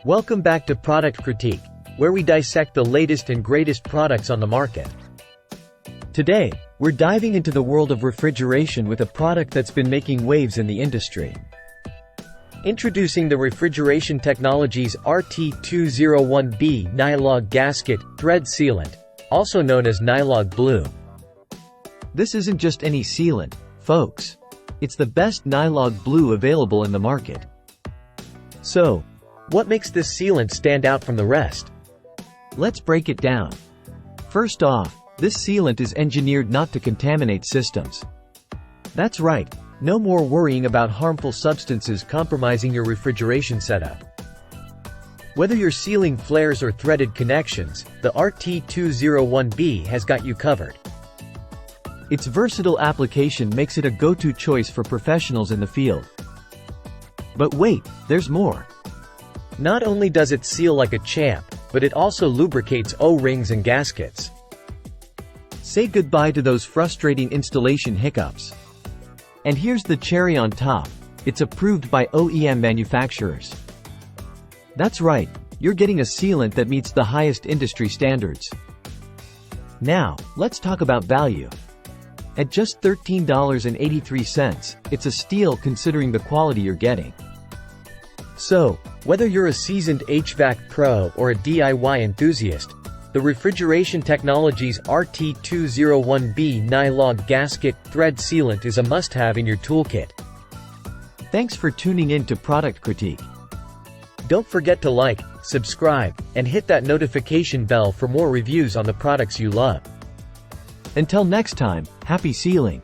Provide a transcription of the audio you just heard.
Welcome back to Product Critique, where we dissect the latest and greatest products on the market. Today, we're diving into the world of refrigeration with a product that's been making waves in the industry. Introducing the Refrigeration Technologies RT201B Nylog Gasket Thread Sealant, also known as Nylog Blue. This isn't just any sealant, folks. It's the best Nylog Blue available in the market. So, what makes this sealant stand out from the rest? Let's break it down. First off, this sealant is engineered not to contaminate systems. That's right, no more worrying about harmful substances compromising your refrigeration setup. Whether you're sealing flares or threaded connections, the RT201B has got you covered. Its versatile application makes it a go-to choice for professionals in the field. But wait, there's more. Not only does it seal like a champ, but it also lubricates O-rings and gaskets. Say goodbye to those frustrating installation hiccups. And here's the cherry on top, it's approved by OEM manufacturers. That's right, you're getting a sealant that meets the highest industry standards. Now, let's talk about value. At just $13.83, it's a steal considering the quality you're getting. So, whether you're a seasoned HVAC pro or a DIY enthusiast, the Refrigeration Technologies RT201B Nylog Gasket Thread Sealant is a must-have in your toolkit. Thanks for tuning in to Product Critique. Don't forget to like, subscribe, and hit that notification bell for more reviews on the products you love. Until next time, happy sealing!